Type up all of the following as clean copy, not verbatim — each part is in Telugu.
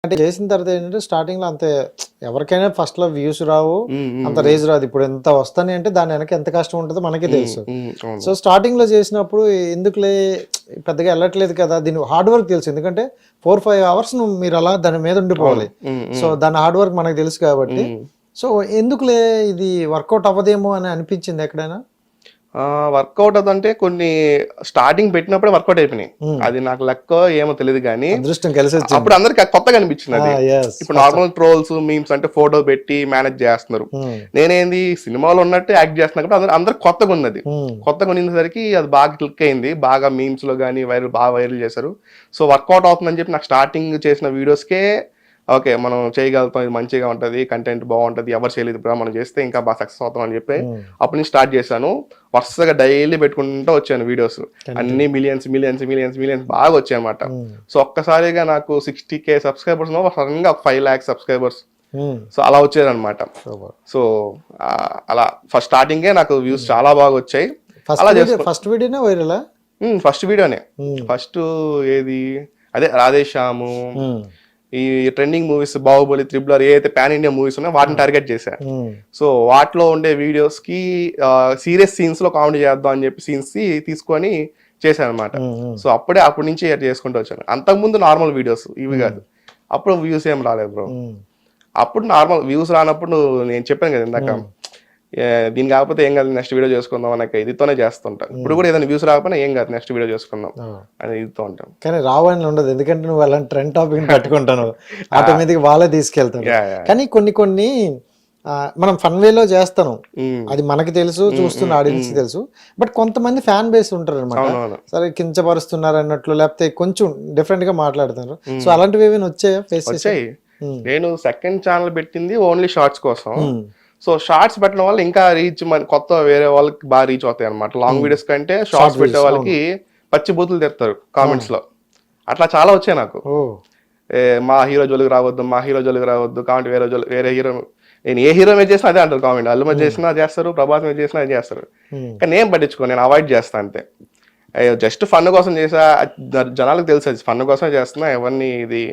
అంటే చేసిన తర్వాత ఏంటంటే స్టార్టింగ్ లో అంతే ఎవరికైనా ఫస్ట్ లో వ్యూస్ రావు, అంత రేజ్ రాదు. ఇప్పుడు ఎంత వస్తాయి అంటే దాని వెనక ఎంత కష్టం ఉంటుందో మనకే తెలుసు. సో స్టార్టింగ్ లో చేసినప్పుడు ఎందుకులే పెద్దగా వెళ్ళట్లేదు కదా, దీని హార్డ్ వర్క్ తెలుసు. ఎందుకంటే 4-5 hours మీరు అలా దాని మీద ఉండిపోవాలి. సో దాని హార్డ్ వర్క్ మనకు తెలుసు కాబట్టి సో ఎందుకులే ఇది వర్కౌట్ అవ్వదేమో అని అనిపించింది ఎక్కడైనా? వర్కౌట్ అదంటే కొన్ని స్టార్టింగ్ పెట్టినప్పుడే వర్కౌట్ అయిపోయినాయి. అది నాకు లెక్క ఏమో తెలియదు కానీ అదృష్టం కలిసి అప్పుడు అందరికి కొత్తగా అనిపించింది అది. ఇప్పుడు నార్మల్ ట్రోల్స్ మీమ్స్ అంటే ఫోటో పెట్టి మేనేజ్ చేస్తున్నారు, నేనేంది సినిమాలో ఉన్నట్టు యాక్ట్ చేస్తున్నా కాబట్టి అందరికి కొత్తగా ఉన్నది. కొత్తగా ఉండేసరికి అది బాగా క్లిక్ అయింది, బాగా మీమ్స్ లో కానీ బాగా వైరల్ చేశారు. సో వర్కౌట్ అవుతుందని చెప్పి నాకు స్టార్టింగ్ చేసిన వీడియోస్కే ఓకే మనం చేయగలుగుతాం, ఇది మంచిగా ఉంటుంది, కంటెంట్ బాగుంటుంది, ఎవరు చేయలేదు ఇప్పుడు మనం చేస్తే ఇంకా బాగా సక్సెస్ అవుతాం అని చెప్పి అప్పుడు నేను స్టార్ట్ చేశాను. వరుసగా డైలీ పెట్టుకుంటూ వచ్చాను వీడియోస్, అన్ని మిలియన్స్ బాగా వచ్చాయి అనమాట. సో ఒక్కసారిగా నాకు 60K సబ్స్క్రైబర్స్ సడన్ గా 5 lakhs సబ్స్క్రైబర్స్ సో అలా వచ్చేది అనమాట. సో అలా ఫస్ట్ స్టార్టింగే నాకు వ్యూస్ చాలా బాగా వచ్చాయి. ఫస్ట్ వీడియోనే వైరల్? ఫస్ట్ వీడియోనే. ఫస్ట్ ఏది అదే రాధేశ్యాము, ఈ ట్రెండింగ్ మూవీస్ బాహుబలి, త్రిబుల్ ఏదైతే పాన్ ఇండియా మూవీస్ ఉన్నాయో వాటిని టార్గెట్ చేశారు. సో వాటిలో ఉండే వీడియోస్ కి సీరియస్ సీన్స్ లో కామెడీ చేద్దాం అని చెప్పి సీన్స్ తీసుకొని చేశాను అనమాట. సో అప్పటి నుంచి చేసుకుంటూ వచ్చాను. అంతకుముందు నార్మల్ వీడియోస్ ఇవి కాదు, అప్పుడు వ్యూస్ ఏం రాలేదు బ్రో. అప్పుడు నార్మల్ వ్యూస్ రానప్పుడు నేను చెప్పాను కదా ఇందాక, దీని కాకపోతే ఏం కాదు నెక్స్ట్ వీడియో చేసుకుందాం అన్నక ఇదితోనే చేస్తుంటాం. ఇప్పుడు కూడా ఏదైనా వ్యూస్ రాకపోయినా ఏం కాదు నెక్స్ట్ వీడియో చేసుకుందాం అని ఇదితో ఉంటాం. కానీ రావని ఉండదు, ఎందుకంటే నువ్వు అలాంటి ట్రెండ్ టాపిక్ పట్టుకుంటాను, ఆటోమేటిక్ వాళ్ళే తీసుకెళ్తాను. కానీ కొన్ని మనం ఫన్ వేలో చేస్తాను, అది మనకి తెలుసు, చూస్తున్న ఆడియన్స్ తెలుసు. బట్ కొంతమంది ఫ్యాన్ బేస్ ఉంటారు అనమాట, సరే కించపరుస్తున్నారు అన్నట్లు, లేకపోతే కొంచెం డిఫరెంట్ గా మాట్లాడుతున్నారు. సో అలాంటివి ఏమైనా వచ్చాయా? ఫేస్ వచ్చాయి. నేను సెకండ్ ఛానల్ పెట్టింది ఓన్లీ షార్ట్స్ కోసం. సో షార్ట్స్ పెట్టడం వల్ల ఇంకా రీచ్ కొత్త వేరే వాళ్ళకి బాగా రీచ్ అవుతాయి అనమాట. లాంగ్ వీడియోస్ కంటే షార్ట్స్ పెట్టే వాళ్ళకి పచ్చి బూతులు తెస్తారు కామెంట్స్ లో. అట్లా చాలా వచ్చాయి నాకు. మా హీరో జోలికి రావద్దు కామెంట్, వేరే హీరో, నేను ఏ హీరో మీద చేసినా అదే అంటారు కామెంట్. అల్లు మీద చేసినా చేస్తారు, ప్రభాస్ మీద చేసినా అది చేస్తారు. కానీ నేను పట్టించుకో, నేను అవాయిడ్ చేస్తాను అంతే. జస్ట్ ఫన్ కోసం చేసా, జనాలకు తెలుసు అది ఫన్ కోసమే చేస్తున్నా, ఎవరిని ఇది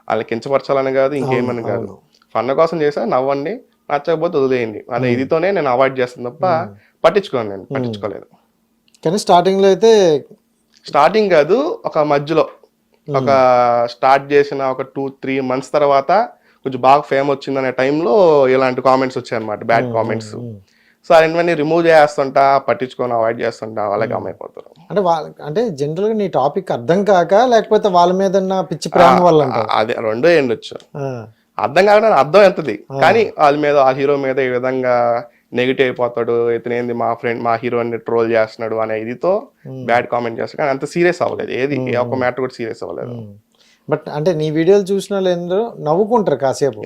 వాళ్ళని కించపరచాలని కాదు, ఇంకేమని కాదు. ఫన్ కోసం చేసా, నవ్వండి, నచ్చకపోతే వదిలేయండి అనే ఇదితోనే నేను అవాయిడ్ చేస్తాను తప్ప పట్టించుకోలేదు. కానీ స్టార్టింగ్ లో అయితే స్టార్టింగ్ కాదు, ఒక మధ్యలో ఒక స్టార్ట్ చేసిన ఒక 2-3 months తర్వాత కొంచెం బాగా ఫేమ్ వచ్చిందనే టైంలో ఇలాంటి కామెంట్స్ వచ్చాయి అనమాట, బ్యాడ్ కామెంట్స్. సో అవన్నీ రిమూవ్ చేస్తుంటా, పట్టించుకొని అవాయిడ్ చేస్తుంటా, వాళ్ళకి అమ్మైపోతారు. అంటే జనరల్ గా నీ టాపిక్ అర్థం కాక, లేకపోతే వాళ్ళ మీద పిచ్చి ప్రేమ వల్ల? అదే రెండో ఎండొచ్చు, అర్థం కాకుండా అర్థం ఎంతది, కానీ వాళ్ళ మీద, ఆ హీరో మీద ఈ విధంగా నెగిటివ్ అయిపోతాడు, ఇతనేంది మా హీరోని ట్రోల్ చేస్తున్నాడు అనే ఇదితో బ్యాడ్ కామెంట్ చేస్తాడు. కానీ అంత సీరియస్ అవ్వలేదు, ఏది ఒక మ్యాటర్ కూడా సీరియస్ అవ్వలేదు. బట్ అంటే నీ వీడియోలు చూసిన వాళ్ళు నవ్వుకుంటారు కాసేపు,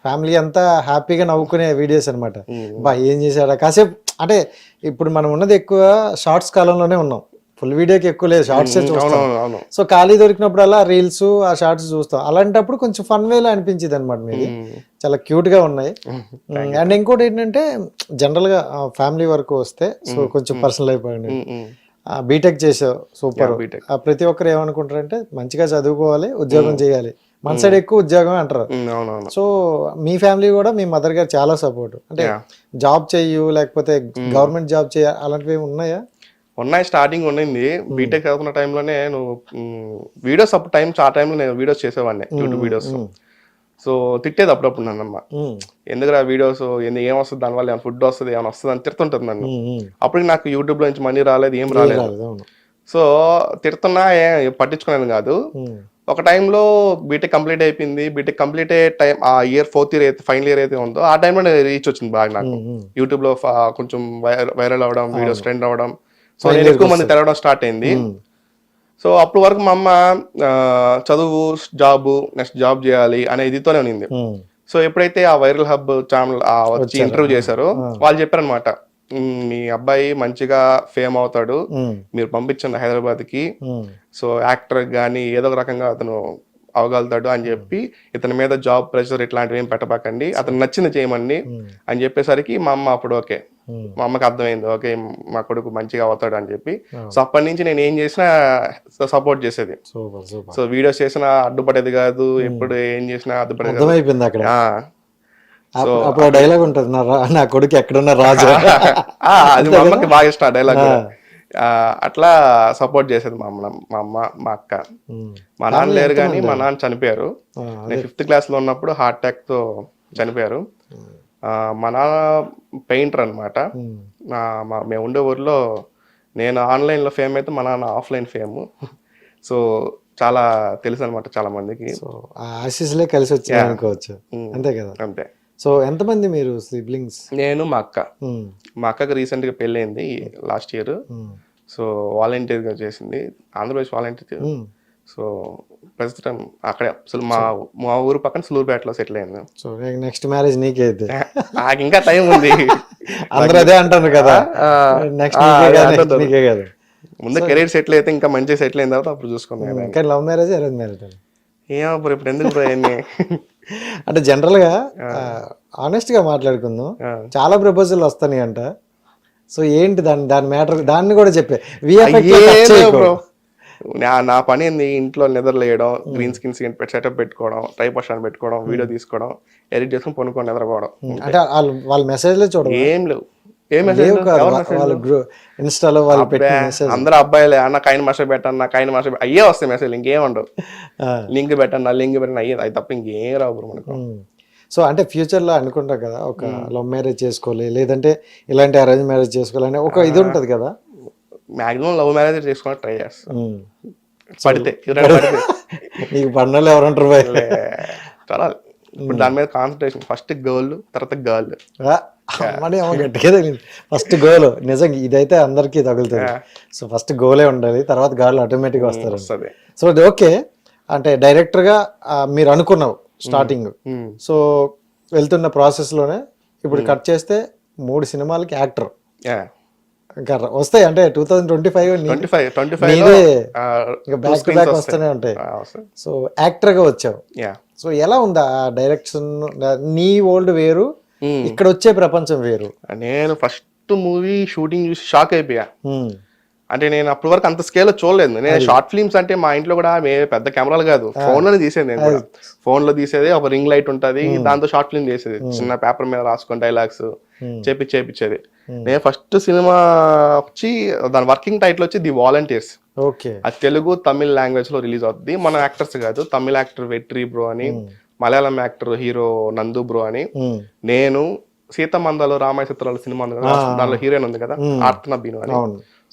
ఫ్యామిలీ అంతా హ్యాపీగా నవ్వుకునే వీడియోస్ అనమాట. బా ఏం చేశాడా కాసేపు. అంటే ఇప్పుడు మనం ఉన్నది ఎక్కువ షార్ట్స్ కాలంలోనే ఉన్నాం, ఫుల్ వీడియోకి ఎక్కువ లేదు, షార్ట్స్ చూస్తాం. సో ఖాళీ దొరికినప్పుడు అలా రీల్స్, ఆ షార్ట్స్ చూస్తాం. అలాంటప్పుడు కొంచెం ఫన్ వేలో అనిపించింది అనమాట మీది, చాలా క్యూట్ గా ఉన్నాయి. అండ్ ఇంకోటి ఏంటంటే జనరల్ గా ఫ్యామిలీ వరకు వస్తే, సో కొంచెం పర్సనల్ అయిపోయింది. బీటెక్ చేసావు, సూపర్. ప్రతి ఒక్కరు ఏమనుకుంటారంటే మంచిగా చదువుకోవాలి, ఉద్యోగం చేయాలి, మన సైడ్ ఎక్కువ ఉద్యోగం అంటారు. సో మీ ఫ్యామిలీ కూడా, మీ మదర్ గారు చాలా సపోర్ట్, అంటే జాబ్ చెయ్యు, లేకపోతే గవర్నమెంట్ జాబ్ చేయ, అలాంటివి ఉన్నాయా? ఉన్నాయి, స్టార్టింగ్ ఉండింది. బీటెక్ చదువుకున్న టైంలోనే నువ్వు వీడియోస్, అప్పుడు ఆ టైంలో నేను వీడియోస్ చేసేవాడిని, యూట్యూబ్ వీడియోస్. సో తిట్టేది అప్పుడప్పుడు నన్నమ్మ, ఎందుకురా వీడియోస్, ఏం వస్తుంది దానివల్ల, ఏమైనా ఫుడ్ వస్తుంది, ఏమైనా వస్తుంది అని తిడుతుంటుంది నన్ను. అప్పటికి నాకు యూట్యూబ్ లో నుంచి మనీ రాలేదు, ఏం రాలేదు. సో తిడుతున్నా పట్టించుకునేది కాదు. ఒక టైంలో బీటెక్ కంప్లీట్ అయిపోయింది. బీటెక్ కంప్లీట్ అయ్యే టైం, ఆ ఇయర్ 4th year అయితే, ఫైనల్ ఇయర్ అయితే ఉందో, ఆ టైంలో రీచ్ వచ్చింది బాగా నాకు. యూట్యూబ్ లో కొంచెం వైరల్ అవ్వడం, వీడియోస్ ట్రెండ్ అవ్వడం, సో నేను ఎక్కువ మంది తెరవడం స్టార్ట్ అయింది. సో అప్పటి వరకు మా అమ్మ చదువు, జాబు, నెక్స్ట్ జాబ్ చేయాలి అనే ఇదితోనే ఉంది. సో ఎప్పుడైతే ఆ వైరల్ హబ్ ఛానల్ వచ్చి ఇంటర్వ్యూ చేశారో, వాళ్ళు చెప్పారనమాట, మీ అబ్బాయి మంచిగా ఫేమ్ అవుతాడు, మీరు పంపించండి హైదరాబాద్ కి. సో యాక్టర్ గానీ ఏదో ఒక రకంగా అతను అవగలుగుతాడు అని చెప్పి ఇతని మీద జాబ్ ప్రెషర్ ఇట్లాంటివి ఏం పెట్టబాకండి, అతను నచ్చింది చేయమండి అని చెప్పేసరికి మా అమ్మ అప్పుడు ఓకే, మా అమ్మకి అర్థమైంది ఓకే మా కొడుకు మంచిగా అవుతాడు అని చెప్పి. సో అప్పటి నుంచి నేను ఏం చేసినా సపోర్ట్ చేసేది. సో వీడియోస్ చేసినా అడ్డుపడేది కాదు, ఎప్పుడు ఏం చేసినా అడ్డుపడేది కాదు. అర్థమైపోయింది అక్కడ. అప్పుడు డైలాగ్ ఉంటుంది, నా కొడుకు ఎక్కడున్నా రాజు. అది మా అమ్మకి బాగా ఇష్టం ఆ డైలాగ్. అట్లా సపోర్ట్ చేసేది మా అమ్మ మా అక్క. మా నాన్న లేరు కానీ మా నాన్న చనిపోయారు. నేను 5th క్లాస్ లో ఉన్నప్పుడు హార్ట్ అటాక్ తో చనిపోయారు. మా నాన్న పెయింటర్ అనమాట. మేము ఉండే ఊర్లో నేను ఆన్లైన్ లో ఫేమ్ అయితే మా నాన్న ఆఫ్లైన్ ఫేమ్. సో చాలా తెలుసు అనమాట చాలా మందికి. ఆశీస్సులే కలిసి వచ్చాయి అనుకోవచ్చు. అంతే కదా. అంతే. సో ఎంతమంది మీరు సిబ్లింగ్స్? నేను మా అక్క. మా అక్కకి రీసెంట్ గా పెళ్ళైంది లాస్ట్ ఇయర్. సో వాలంటీర్ గా చేసింది, ఆంధ్రప్రదేశ్ వాలంటీర్. సో ప్రస్తుతం అక్కడే అసలు మా ఊరు పక్కన సులూరుపేటలో సెటిల్ అయింది. సో నెక్స్ట్ మ్యారేజ్ నీకే అయితే? నాకు ఇంకా టైం ఉంది. అందరూ అదే అంటారు కదా, నెక్స్ట్ నీకే కదా. ముందు కెరీర్ సెటిల్ అయితే ఇంకా మంచిగా సెటిల్ అయిన తర్వాత అప్పుడు చూసుకున్నాను. ఇంకా లవ్ మ్యారేజ్ అరేంజ్ మ్యారేజ్? ఏమో ఇప్పుడు ఎందుకు పోయాన్ని అంటే జనరల్ గా ఆనెస్ట్ గా మాట్లాడుకుందాం, చాలా ప్రపోజల్ వస్తాయి అంట. సో ఏంటి దాని మ్యాటర్, దాన్ని కూడా చెప్పే. నా పని ఏంది, ఇంట్లో నిద్రలేయడం, గ్రీన్ స్క్రీన్ సెటప్ పెట్టుకోవడం, ట్రైపాడ్ స్టాండ్ పెట్టుకోవడం, వీడియో తీసుకోవడం, ఎడిట్ చేసుకుని పనుకొని నిద్రపోవడం. అంటే వాళ్ళ మెసేజ్లే చూడడం ఏం లేవు. ఇన్స్టాలో అందరూ అబ్బాయిలే, అన్న కైన్ మాస్టర్ పెట్టన్న, కైన్ మాస్టర్ అయ్యే వస్తాయి మెసేజ్, ఇంకేం ఉండవు. లింక్ పెట్టన్న, లింక్ పెట్టన్న అయ్యేది, అది తప్ప ఇంకేం రావు మనకు. సో అంటే ఫ్యూచర్ లో అనుకుంటా కదా, ఒక లవ్ మ్యారేజ్ చేసుకోవాలి లేదంటే ఇలాంటి అరేంజ్ మ్యారేజ్ చేసుకోవాలని ఒక ఇది ఉంటది కదా. మాక్సిమం లవ్ మ్యారేజ్ చేసుకోవాలి ట్రై చేస్తాను. పడితే నీకు పడినోళ్ళు ఎవరంటారు చూడాలి. ఇప్పుడు దాని మీద కాన్సన్ట్రేషన్, ఫస్ట్ గర్ల్ తర్వాత గర్ల్. గట్టిగా తగిలింది, ఫస్ట్ గోల్. నిజంగా ఇదైతే అందరికీ తగులుతుంది. సో ఫస్ట్ గోలే ఉండాలి, తర్వాత గాళ్ళు ఆటోమేటిక్గా వస్తారు. సో అది ఓకే. అంటే డైరెక్టర్ గా మీరు అనుకున్నావు స్టార్టింగ్. సో వెళ్తున్న ప్రాసెస్ లోనే ఇప్పుడు కట్ చేస్తే 3 సినిమాలకి యాక్టర్ ఇంకా వస్తాయి. అంటే 2025 బ్యాక్ టు బ్యాక్ వస్తూనే ఉంటాయి. సో యాక్టర్ గా వచ్చావు. సో ఎలా ఉందా డైరెక్షన్? నీ ఓల్డ్ వేరు, ఇక్కడ వచ్చే ప్రపంచం వేరు. నేను ఫస్ట్ మూవీ షూటింగ్ చూసి షాక్ అయిపోయా. అంటే నేను అప్పటి వరకు అంత స్కేల్ చూడలేదు. నేను షార్ట్ ఫిల్మ్స్ అంటే మా ఇంట్లో కూడా పెద్ద కెమెరాలు కాదు, ఫోన్ లోనే తీసేది. నేను కూడా ఫోన్ లో తీసేది, ఒక రింగ్ లైట్ ఉంటది, దాంతో షార్ట్ ఫిల్మ్ చేసేది. చిన్న పేపర్ మీద రాసుకొని డైలాగ్స్ చేపించేది. నేను ఫస్ట్ సినిమా వచ్చి దాని వర్కింగ్ టైటిల్ వచ్చి ది వాలంటీర్స్. అది తెలుగు తమిళ్ లాంగ్వేజ్ లో రిలీజ్ అవుతుంది. మన యాక్టర్స్ కాదు, తమిళ యాక్టర్ వెట్రి బ్రో అని, మలయాళం యాక్టర్ హీరో నందు బ్రో అని, నేను సీతమందలో రామాయ చిత్రాల సినిమా ఉంది కదా, దానిలో హీరోయిన్ ఉంది కదా ఆర్తన బీను అని.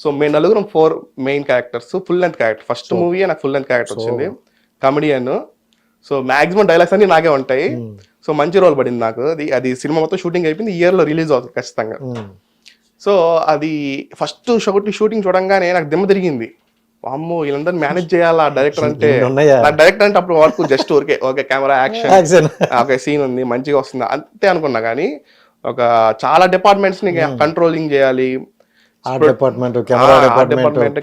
సో మేము నలుగురం 4 main characters, full length character. First movie నాకు ఫుల్ లెంత్ క్యారెక్టర్ వచ్చింది, కమెడియన్. సో మాక్సిమం డైలాగ్స్ అన్ని నాకే ఉంటాయి. సో మంచి రోల్ పడింది నాకు. అది సినిమా మొత్తం షూటింగ్ అయిపోయింది, ఇయర్ లో రిలీజ్ అవుతుంది ఖచ్చితంగా. సో అది ఫస్ట్ షూటింగ్ చూడంగానే నాకు దిమ్మ తిరిగింది. అమ్మో వీళ్ళందరినీ మేనేజ్ చేయాలా డైరెక్టర్ అంటే. డైరెక్టర్ అంటే అప్పుడు వరకు జస్ట్ ఓకే కెమెరా యాక్షన్, ఒక సీన్ ఉంది మంచిగా వస్తుంది అంతే అనుకున్నా. కానీ ఒక చాలా డిపార్ట్మెంట్స్ ని కంట్రోలింగ్ చేయాలి.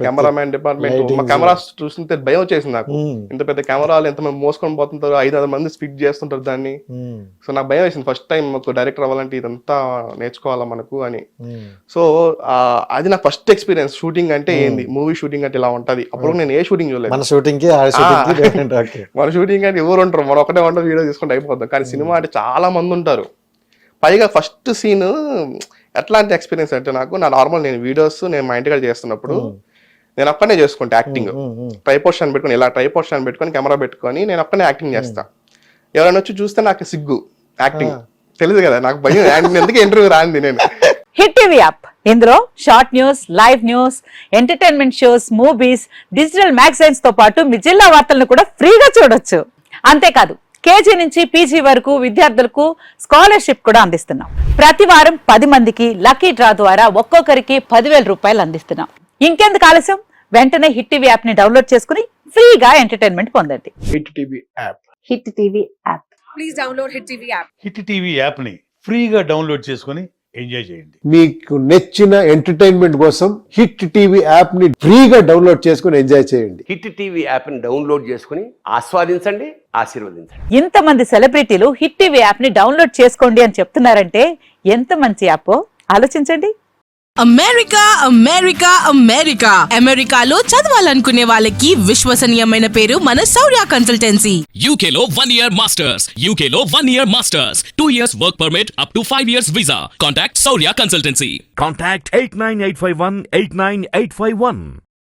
కెమెరామెన్ డిపార్ట్మెంట్, మా కెమెరాస్ చూస్తుంటే భయం వచ్చేసింది నాకు. ఇంత పెద్ద కెమెరాలు ఎంతమంది మోసుకొని పోతుంటారు, 5-6 మంది స్పీడ్ చేస్తుంటారు దాన్ని. సో నాకు భయం వేసింది ఫస్ట్ టైం ఒక డైరెక్టర్ అవ్వాలంటే ఇదంతా నేర్చుకోవాలా మనకు అని. సో అది నా ఫస్ట్ ఎక్స్పీరియన్స్. షూటింగ్ అంటే ఏంది, మూవీ షూటింగ్ అంటే ఇలా ఉంటది. అప్పుడు నేను ఏ షూటింగ్ చూడలేదు. మన షూటింగ్ అంటే ఎవరు ఉంటారు, మనం ఒకటే ఉంటాం, వీడియో తీసుకుంటే అయిపోతాం. కానీ సినిమా అంటే చాలా మంది ఉంటారు. పైగా ఫస్ట్ సీన్ ఎట్లాంటి ఎక్స్పీరియన్స్ అంటే నా నార్మల్ నేను వీడియోస్ నేను మా ఇంటికాడ చేస్తున్నప్పుడు నేను ఒక్కనే చేసుకుంటా యాక్టింగ్. ట్రైపాడ్ స్టాండ్ పెట్టుకొని, ఇలా ట్రైపాడ్ స్టాండ్ పెట్టుకొని కెమెరా పెట్టుకొని నేను ఒక్కనే యాక్టింగ్ చేస్తా. ఎవరైనా వచ్చి చూస్తే నాకు సిగ్గు యాక్టింగ్, తెలుసు కదా నాకు భయం. ఎందుకు ఇంటర్వ్యూ రాంది నేను. హిట్ టీవీ యాప్, ఇందులో short news, live news, entertainment shows, movies, digital magazines తో పాటు మీ జిల్లా వార్తలను కూడా ఫ్రీగా చూడొచ్చు. అంతేకాదు కేజీ నుంచి పీజీ వరకు విద్యార్థులకు స్కాలర్షిప్ కూడా అందిస్తున్నాం. ప్రతి వారం 10 మందికి లక్కీ డ్రా ద్వారా ఒక్కొక్కరికి 10,000 రూపాయలు అందిస్తున్నాం. ఇంకెందుకు ఆలస్యం, వెంటనే హిట్ టీవీ యాప్ ని డౌన్లోడ్ చేసుకుని ఫ్రీగా ఎంటర్టైన్మెంట్ పొందండి. Hit TV app. Hit TV app. Please download hit TV app. Hit TV app ని ఫ్రీగా డౌన్లోడ్ చేసుకుని ఎంజాయ్ చేయండి. మీకు నచ్చిన ఎంటర్టైన్మెంట్ కోసం హిట్ టీవీ యాప్ ని ఫ్రీగా డౌన్లోడ్ చేసుకుని ఎంజాయ్ చేయండి. హిట్ టీవీ యాప్ని డౌన్లోడ్ చేసుకుని ఆస్వాదించండి, ఆశీర్వదించండి. ఇంతమంది సెలబ్రిటీలు హిట్ టీవీ యాప్ ని డౌన్లోడ్ చేసుకోండి అని చెప్తున్నారంటే ఎంత మంచి యాప్ ఆలోచించండి. అమెరికా అమెరికా అమెరికా అమెరికాలో చదవాలనుకునే వాళ్ళకి విశ్వసనీయమైన పేరు మన శౌర్య consultancy. UK Law 1 Year Masters. UK Law 1 Year Masters. 2 years work permit up to 5 years visa. Contact Saurya Consultancy. Contact 89851 89851.